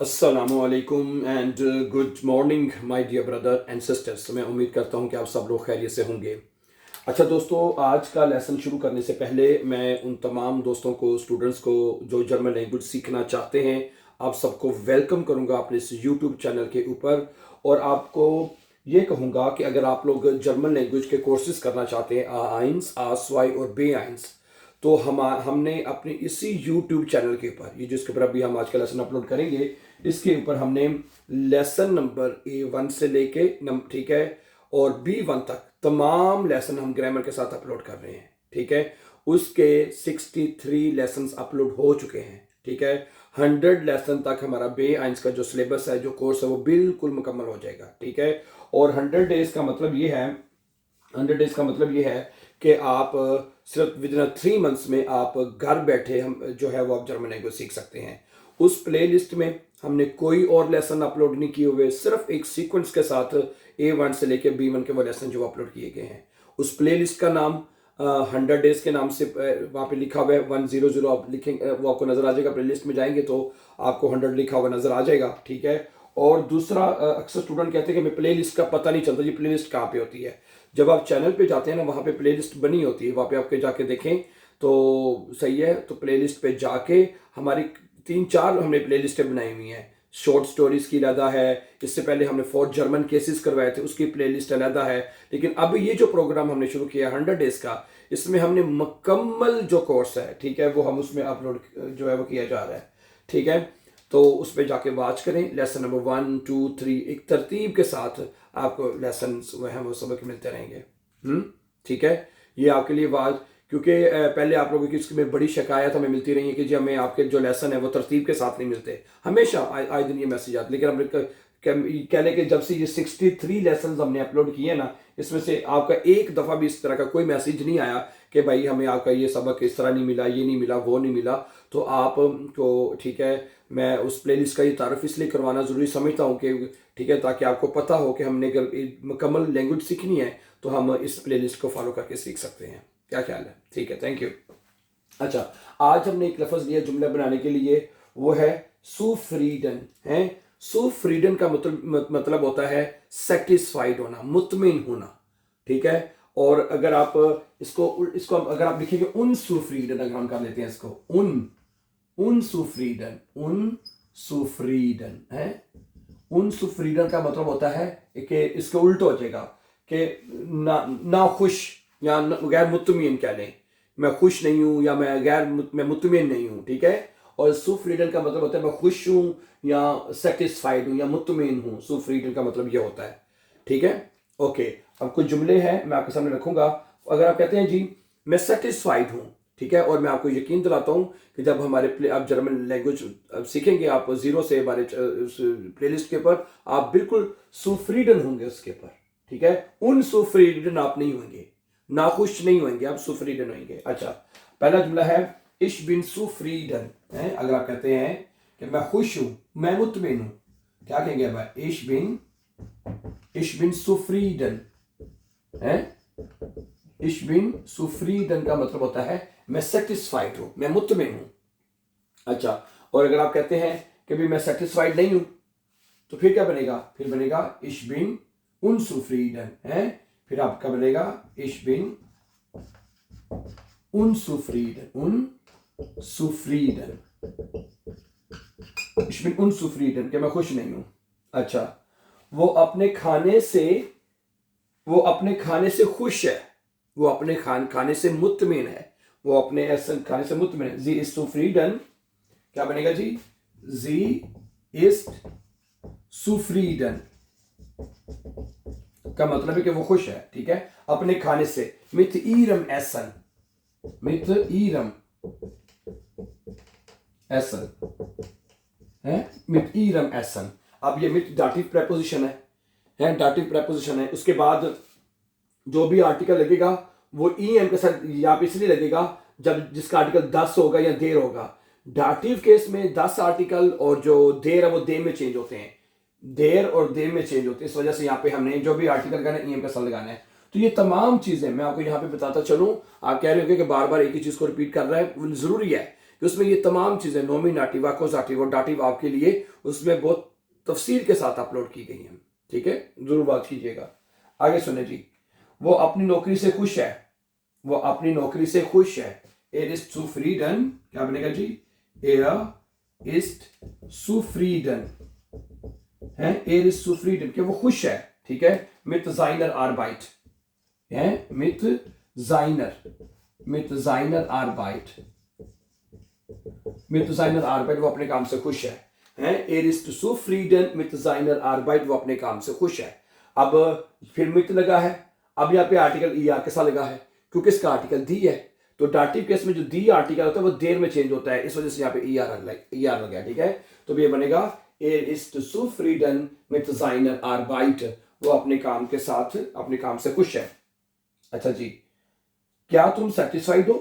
अस्सलामुअलैकुम and good morning my dear brother and sisters. मैं उम्मीद करता हूं कि आप सब लोग खैरियत से होंगे। अच्छा दोस्तों, आज का लेसन शुरू करने से पहले मैं उन तमाम दोस्तों को, स्टूडेंट्स को जो जर्मन लैंग्वेज सीखना चाहते हैं, आप सबको वेलकम करूंगा अपने इस यूट्यूब चैनल के ऊपर। और आपको ये कहूँगा कि अगर आप लोग जर्मन लैंग्वेज के कोर्सेज करना चाहते हैं, A1, A2 और B1, तो हमने अपने इसी यूट्यूब चैनल के ऊपर, ये जिसके ऊपर अभी हम आज का लेसन अपलोड करेंगे, इसके ऊपर हमने लेसन नंबर A1 से लेके ठीक है, और B1 तक तमाम लेसन हम ग्रामर के साथ अपलोड कर रहे हैं। ठीक है, उसके 63 लेसन अपलोड हो चुके हैं। ठीक है, 100 लेसन तक हमारा B1 का जो सिलेबस है, जो कोर्स है, वो बिल्कुल मुकम्मल हो जाएगा। ठीक है, और 100 डेज का मतलब ये है, 100 डेज का मतलब ये है कि आप सिर्फ विद इन 3 मंथ्स में आप घर बैठे हम जो है वो आप जर्मन लैंग्वेज सीख सकते हैं। उस प्लेलिस्ट में हमने कोई और लेसन अपलोड नहीं किए हुए, सिर्फ एक सीक्वेंस के साथ A1 से लेके B1 के वो लेसन जो अपलोड किए गए हैं। उस प्लेलिस्ट का नाम 100 डेज के नाम से वहाँ पे लिखा हुआ है 100। आप लिखेंगे वो आपको नज़र आ जाएगा। प्लेलिस्ट में जाएंगे तो आपको 100 लिखा हुआ नज़र आ जाएगा। ठीक है, और दूसरा, अक्सर स्टूडेंट कहते हैं कि मैं प्लेलिस्ट का पता नहीं चलता जी, प्लेलिस्ट कहाँ पे होती है। जब आप चैनल पे जाते हैं ना, वहाँ पे प्लेलिस्ट बनी होती है, वहाँ पे आपके जाके देखें तो सही है। तो प्लेलिस्ट पे जाके हमारी 3-4 हमने प्लेलिस्टें बनाई हुई हैं। शॉर्ट स्टोरीज की अलहदा है, इससे पहले हमने 4 जर्मन केसेस करवाए थे, उसकी प्लेलिस्ट अलहदा है। लेकिन अब ये जो प्रोग्राम हमने शुरू किया 100 डेज का, इसमें हमने मुकम्मल जो कोर्स है, ठीक है, वो हम उसमें अपलोड जो है वो किया जा रहा है। ठीक है, तो उस पर जाके वॉच करें। लेसन नंबर 1, 2, 3 एक तरतीब के साथ आपको लेसन वो हैं वो सबक मिलते रहेंगे। ठीक है, ये आपके लिए वाज, क्योंकि पहले आप लोगों की इसमें बड़ी शिकायत हमें मिलती रही है कि जी हमें आपके जो लेसन है वो तरतीब के साथ नहीं मिलते। हमेशा आए दिन ये मैसेज आते, लेकिन हमने कह लें कि जब से ये 63 लेसन हमने अपलोड किए ना, इसमें से आपका एक दफ़ा भी इस तरह का कोई मैसेज नहीं आया कि भाई हमें आपका ये सबक इस तरह नहीं मिला, ये नहीं मिला, वो नहीं मिला। तो आपको, ठीक है, मैं उस प्लेलिस्ट का ये तारुफ इसलिए करवाना ज़रूरी समझता हूँ कि ठीक है, ताकि आपको पता हो कि हमने अगर मुकम्मल लैंग्वेज सीखनी है तो हम इस प्लेलिस्ट को फॉलो करके सीख सकते हैं। क्या ख्याल है? ठीक है, थैंक यू। अच्छा, आज हमने एक लफ्ज़ लिया जुमला बनाने के लिए, वो है सुफ्रीडन। है, सुफ्रीडन का मतलब होता है सेटिस्फाइड होना, मुतमिन होना। ठीक है, और अगर आप इसको इसको अगर आप लिखेंगे उन सुफ्रीडन, अगर हम कर लेते हैं इसको उन सुफ्रीडन, उन सुफ्रीडन है। उन सुफ्रीडन का मतलब होता है कि इसके उल्ट हो जाएगा कि ना खुश या गैर मुतमिन कह लें। मैं खुश नहीं हूं या मैं मुतमिन नहीं हूं। ठीक है, और सुफ्रीडन का मतलब होता है मैं खुश हूं या सेटिस्फाइड हूं या मुतमिन हूं। सुफ्रीडन का मतलब ये होता है। ठीक है, ओके। अब कुछ जुमले हैं मैं आपके सामने रखूंगा। अगर आप कहते हैं जी मैं सेटिस्फाइड हूं, ठीक है, और मैं आपको यकीन दिलाता हूं कि जब हमारे आप जर्मन लैंग्वेज सीखेंगे, आप जीरो से हमारे प्लेलिस्ट के ऊपर आप बिल्कुल सुफ्रीडन होंगे उसके ऊपर। ठीक है, उन सुफ्रीडन आप नहीं होंगे, नाखुश नहीं होंगे, आप सुफ्रीडन होंगे। अच्छा, पहला जुमला है इश बिन सुफ्रीडन है। अगर आप कहते हैं कि मैं खुश हूं, मैं मुतमिन हूं, क्या कहेंगे भाई? इश बिन सुफ्रीडन है। इश बिन सुफ्रीडन का मतलब होता है मैं सेटिस्फाइड हूं, मैं मुतमिन हूं। अच्छा, और अगर आप कहते हैं कि भी मैं सेटिस्फाइड नहीं हूं, तो फिर क्या बनेगा? फिर बनेगा इश बिन उनसुफ्रीडन है। फिर आपका बनेगा इश बिन उनसुफ्रीडन, इश बिन उनसुफ्रीडन कि मैं खुश नहीं हूं। अच्छा, वो अपने खाने से खुश है, वो अपने खाने से मुतमिन है, वो अपने ऐसे खाने से मुतमिन है। जी इज सुफ्रीडन, क्या बनेगा जी? जी इज सुफ्रीडन का मतलब है कि वो खुश है। ठीक है, अपने खाने से। मित ईरम एसन, मित ईरम एसन है, मित ईरम एसन। अब ये मित डाटिव प्रेपोजिशन है, डाटिव प्रेपोजिशन है। उसके बाद जो भी आर्टिकल लगेगा वो ई एम के साथ यहाँ पे इसलिए लगेगा जब जिसका आर्टिकल 10 होगा या देर होगा। डाटिव केस में 10 आर्टिकल और जो देर है वो दे में चेंज होते हैं, देर और दे में चेंज होते हैं। इस वजह से यहाँ पे हमने जो भी आर्टिकल लगाना है ई एम के साथ लगाना है। तो ये तमाम चीजें मैं आपको यहाँ पे बताता चलूँ। आप कह रहे हो कि बार बार एक ही चीज को रिपीट कर रहा है, वो जरूरी है कि उसमें ये तमाम चीज़ें नॉमिनेटिव, अक्यूजेटिव और डाटिव आपके लिए उसमें बहुत तफसील के साथ अपलोड की गई हैं। ठीक है, ज़रूर बात कीजिएगा। आगे सुने जी। वो अपनी नौकरी से खुश है, वो अपनी नौकरी से खुश है। Er ist zufrieden, क्या बनेगा जी? Er ist zufrieden है, er ist zufrieden कि वो खुश है। ठीक है, mit seiner Arbeit है, mit seiner Arbeit, mit seiner Arbeit वो अपने काम से खुश है। Er ist zufrieden mit seiner Arbeit, वो अपने काम से खुश है। अब फिर mit लगा है, अब यहाँ पे आर्टिकल er के साथ लगा है क्योंकि इसका आर्टिकल दी है, तो डाटिव केस में जो दी आर्टिकल होता है वो देर में चेंज होता है, इस वजह से यहाँ पे er लग गया। ठीक है, तो ये बनेगा Er ist zufrieden mit seiner Arbeit, वो अपने काम के साथ अपने काम से खुश है। अच्छा जी, क्या तुम सेटिस्फाइड हो?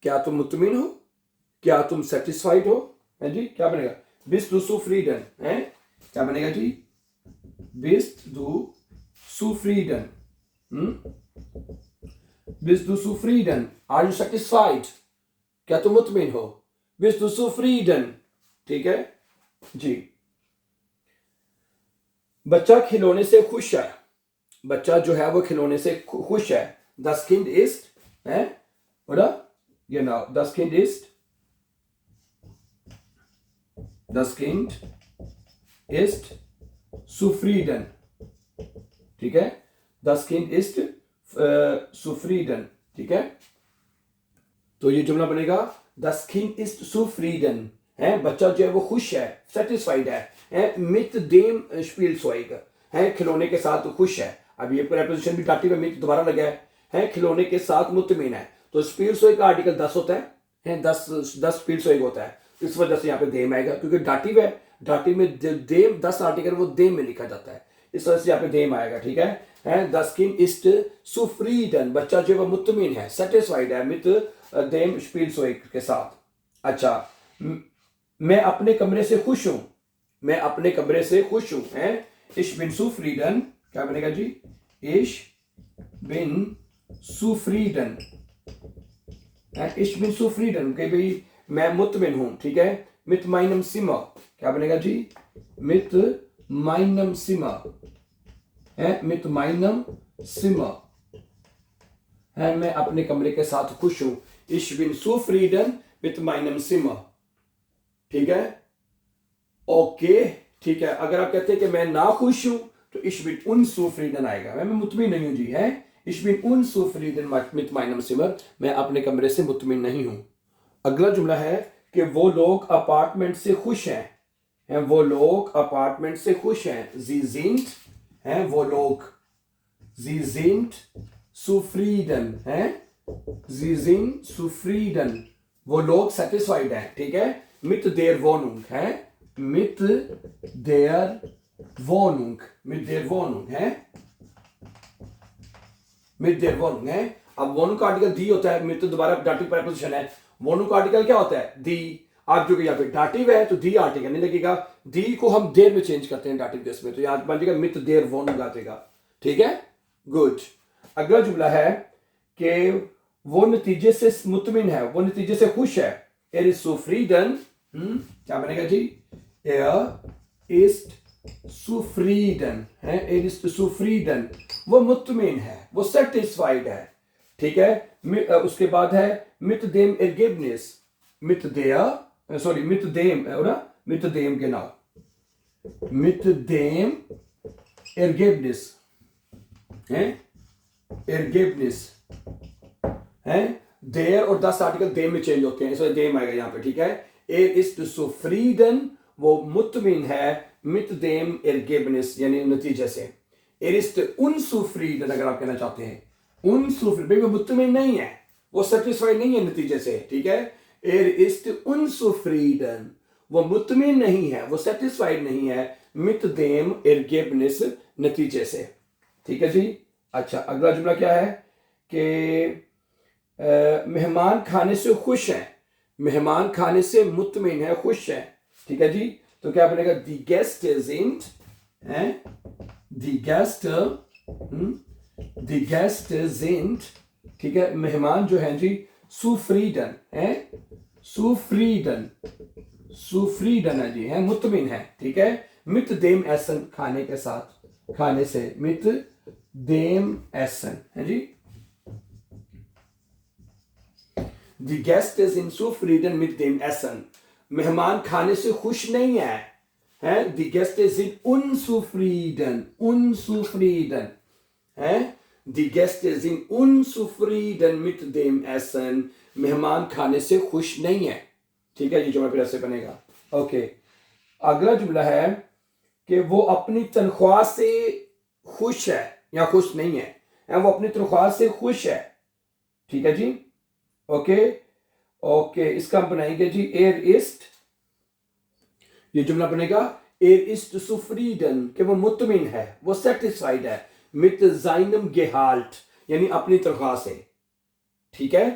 क्या तुम मुतमिन हो? क्या तुम सेटिस्फाइड हो? है जी, क्या बनेगा? Bist du zufrieden है, क्या बनेगा जी? Bist du zufrieden? Bist du zufrieden? Are you satisfied? क्या तुम मुतमिन हो? Bist du zufrieden? ठीक है जी। बच्चा खिलौने से खुश है, बच्चा जो है वो खिलौने से खुश है। Das Kind ist है, oder? Genau, das Kind ist zufrieden। ठीक है, das Kind ist zufrieden। ठीक है, तो ये जुमला बनेगा das Kind ist zufrieden है, बच्चा जो है वो खुश है, सेटिस्फाइड है, mit dem Spielzeug है, खिलौने के साथ खुश है। अब ये प्रेपोजिशन भी डाटिव में दोबारा लगा है, खिलौने के साथ मुतमिन है, तो स्पीलसॉइग का आर्टिकल 10 होता है, 10 स्पीलसॉइग होता है, इस वजह से यहाँ पे देम आएगा क्योंकि डाटिव है, डाटिव में देम 10 आर्टिकल वो देम में लिखा जाता है, इस वजह से यहाँ पे देम आएगा। ठीक है, das Kind ist zufrieden, बच्चा जो है वो मुतमिन है, सेटिस्फाइड है, mit dem Spielzeug के साथ। अच्छा, मैं अपने कमरे से खुश हूं, मैं अपने कमरे से खुश हूं है, ich bin zufrieden, क्या बनेगा जी? ich bin zufrieden है, ich bin zufrieden कि भाई मैं मुतमिन हूं। ठीक है, mit meinem Zimmer, क्या बनेगा जी? mit meinem Zimmer है, mit meinem Zimmer है, मैं अपने कमरे के साथ खुश हूं। ich bin zufrieden mit meinem Zimmer। ठीक है, ओके, ठीक है। अगर आप कहते हैं कि मैं ना खुश हूं तो ich bin unzufrieden आएगा, मैं मुतमिन नहीं हूं जी है, ich bin unzufrieden mit meinem Zimmer, मैं अपने कमरे से मुतमिन नहीं हूं। अगला जुमला है कि वो लोग अपार्टमेंट से खुश हैं, वो लोग अपार्टमेंट से खुश हैं। sie sind हैं, वो लोग sie sind zufrieden हैं, sie sind zufrieden, वो लोग सेटिस्फाइड हैं। ठीक है, mit der Wohnung है, mit der Wohnung, mit der Wohnung है, mit der Wohnung है। अब वोनू का आर्टिकल दी होता है, mit दोबारा डाटिव प्रेपोजिशन है, वोनू का आर्टिकल क्या होता है? दी। आप जो कि यहाँ पे डाटिव है तो दी आर्टिकल नहीं लगेगा, दी को हम देर में चेंज करते हैं डाटिव केस में, तो यहाँ बन जाएगा mit der Wohnung आ जाएगा। ठीक है, गुड। अगला जुमला है कि वो नतीजे से मुतमिन है, वो नतीजे से खुश है। Er ist zufrieden, क्या बनेगा जी? Er ist zufrieden है, er ist zufrieden, वो मुतमिन है, वो सेटिस्फाइड है। ठीक है, उसके बाद है mit dem Ergebnis, mit dem, oder? Mit dem, genau, mit dem Ergebnis है, Ergebnis है, देर और 10 आर्टिकल देम में चेंज होते हैं, इसलिए देम आएगा यहाँ पे। ठीक है, Er ist zufrieden, वो मुतमिन है, mit dem Ergebnis यानी नतीजे से। Er ist unzufrieden अगर आप कहना चाहते हैं, unzufrieden भाई वो मुतमिन नहीं है, वो सेटिस्फाइड नहीं है नतीजे से। ठीक है, Er ist unzufrieden, वो मुतमिन नहीं है, वो सेटिस्फाइड नहीं है, mit dem Ergebnis नतीजे से। ठीक है जी। अच्छा, अगला जुमला क्या है कि मेहमान खाने से खुश हैं, मेहमान खाने से मुतमिन है, खुश है। ठीक है जी, तो क्या बनेगा? die Gäste sind हैं, die Gäste sind, ठीक है, मेहमान जो है जी zufrieden है, सुफ्रीडन, सुफ्रीडन है जी, है मुतमिन है, ठीक है। मित देम एसन, खाने के साथ, खाने से, मित देम एसन है जी। द गेस्ट इज इन सुफ्रीडन मित देम एसन, मेहमान खाने से खुश नहीं है, है। द गेस्ट इज इन उनसुफ्रीडन, उनसुफ्रीडन है। द गेस्ट इज इन उनसुफ्रीडन मित देम एसन, मेहमान खाने से खुश नहीं है, ठीक है। ये जुमला फिर ऐसे बनेगा। ओके, अगला जुमला है कि वो अपनी तनख्वाह से खुश है या खुश नहीं है, वो अपनी तनख्वाह से खुश है, ठीक है जी। ओके ओके, इसका हम बनाएंगे जी एर इस्ट, ये जुमला बनेगा एर इस्ट सुफ्रीडन, कि वो मुतमिन है, वो सेटिस्फाइड है, मित जाइनम गेहाल्ट, यानी अपनी तनख्वाह से, ठीक है।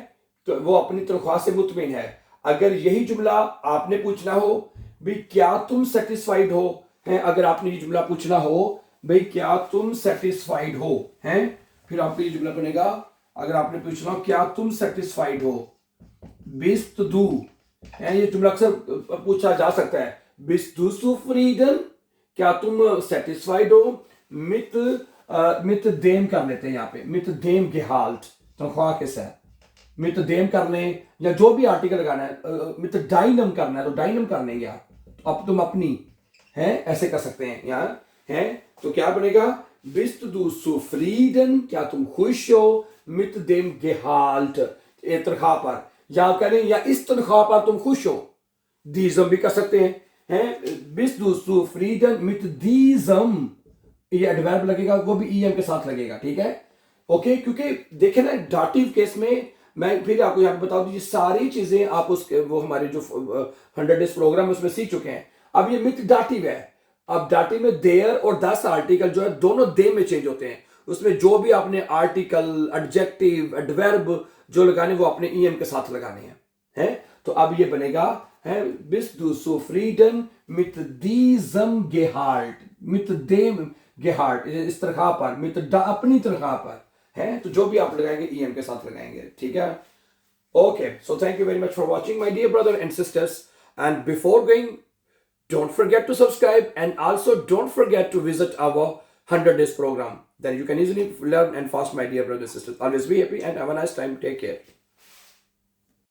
तो वो अपनी तनख्वाह से मुतमिन है। अगर यही जुमला आपने पूछना हो भाई क्या तुम सेटिस्फाइड हो, हैं, अगर आपने ये जुमला पूछना हो भाई क्या तुम सेटिस्फाइड हो, हैं, फिर आपको ये जुमला बनेगा, अगर आपने पूछना हो क्या तुम सेटिस्फाइड हो, बिस्त दू, है, ये जुमला अक्सर पूछा जा सकता है, बिस्त दू सुफ्रीडन, क्या तुम सेटिस्फाइड हो, मित मित देम कर लेते हैं यहाँ पे, मित देम गेहाल्ट, तनख्वाह के साथ, मित देम कर लें, या जो भी आर्टिकल लगाना है, मित डाइनम करना है तो डाइनम कर लेंगे आप, तो अब तुम अपनी, है, ऐसे कर सकते हैं यहाँ, है। तो क्या बनेगा, बिस्त दू सुफ्रीडन, क्या तुम खुश हो, मित देम गेहाल्ट, तनख्वाह पर, या करें या इस तनख्वाह पर तुम खुश हो, दीजम भी कर सकते हैं, बिस्त दू सुफ्रीडन मित दीजम, ये एडवर्ब लगेगा, वो भी ईएम के साथ लगेगा, ठीक है। ओके, क्योंकि देखे ना डाटिव केस में, मैं फिर आपको यहाँ पे बता दूं, ये सारी चीजें आप उसके वो हमारे जो 100 डेज प्रोग्राम उसमें सीख चुके हैं। अब ये मित डाटिव है, अब डाटिव में देयर और दस आर्टिकल जो है दोनों दे में चेंज होते हैं, उसमें जो भी आपने आर्टिकल, एडजेक्टिव, एडवर्ब जो लगाने वो अपने ईएम के साथ लगाने हैं, तो अब ये बनेगा, है, बिस दू सुफ्रीडन मित दीजम गेहाल्ट, मित देम गेहाल्ट, इस तनख्वाह पर, मित अपनी तनख्वाह पर, है, तो जो भी आप लगाएंगे ईएम के साथ लगाएंगे, ठीक है। Okay, so thank you very much for watching my dear brother and sisters, and before going don't forget to subscribe, and also don't forget to visit our 100 days program, then you can easily learn and fast, my dear brothers and sisters. Always be happy and have a nice time. Take care.